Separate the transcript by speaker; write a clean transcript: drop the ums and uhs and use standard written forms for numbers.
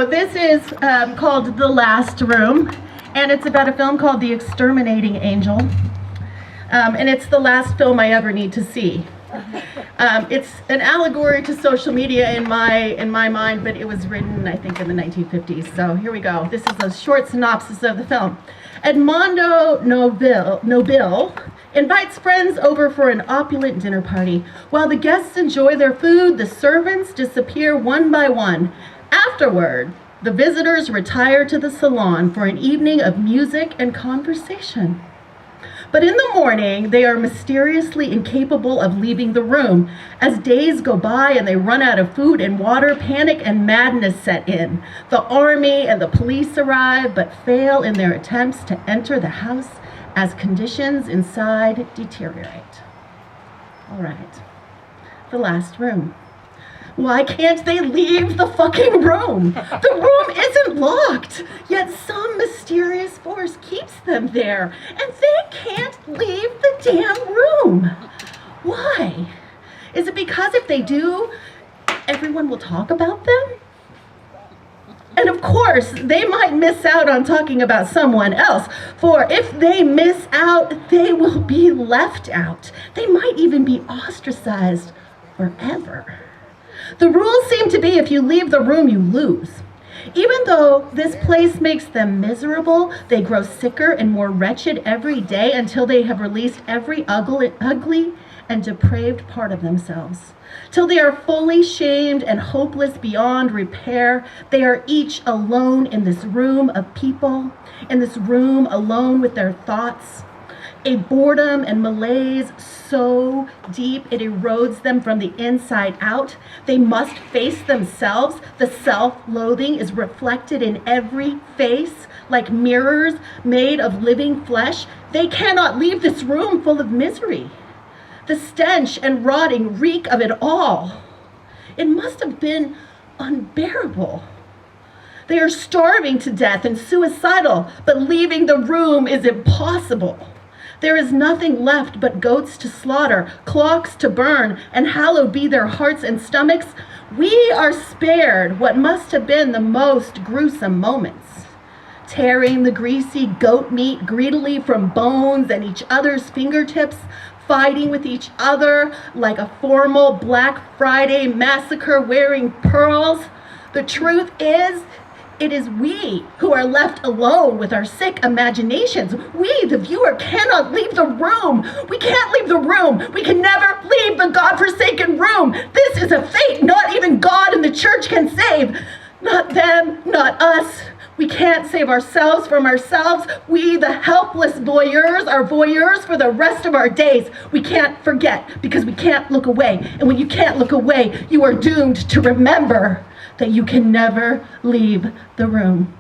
Speaker 1: this is called The Last Room, and it's about a film called The Exterminating Angel. And it's the last film I ever need to see. It's an allegory to social media in my mind, but it was written, I think, in the 1950s. So here we go. This is a short synopsis of the film. Edmondo Nobile invites friends over for an opulent dinner party. While the guests enjoy their food, the servants disappear one by one. Afterward, the visitors retire to the salon for an evening of music and conversation. But in the morning, they are mysteriously incapable of leaving the room. As days go by and they run out of food and water, panic and madness set in. The army and the police arrive, but fail in their attempts to enter the house as conditions inside deteriorate. All right, The Last Room. Why can't they leave the fucking room? The room isn't locked, yet some mysterious force keeps them there, and they can't leave the damn room. Why? Is it because if they do, everyone will talk about them? And of course, they might miss out on talking about someone else, for if they miss out, they will be left out. They might even be ostracized forever. The rules seem to be if you leave the room, you lose. Even though this place makes them miserable, they grow sicker and more wretched every day until they have released every ugly and depraved part of themselves. Till they are fully shamed and hopeless beyond repair, they are each alone in this room of people, in this room alone with their thoughts. A boredom and malaise so deep it erodes them from the inside out. They must face themselves. The self-loathing is reflected in every face like mirrors made of living flesh. They cannot leave this room full of misery. The stench and rotting reek of it all. It must have been unbearable. They are starving to death and suicidal, but leaving the room is impossible. There is nothing left but goats to slaughter, clocks to burn, and hallowed be their hearts and stomachs. We are spared what must have been the most gruesome moments. Tearing the greasy goat meat greedily from bones and each other's fingertips, fighting with each other like a formal Black Friday massacre wearing pearls. The truth is, it is we who are left alone with our sick imaginations. We, the viewer, cannot leave the room. We can't leave the room. We can never leave the godforsaken room. This is a fate not even God and the church can save. Not them, not us. We can't save ourselves from ourselves. We, the helpless voyeurs, are voyeurs for the rest of our days. We can't forget because we can't look away. And when you can't look away, you are doomed to remember that you can never leave the room.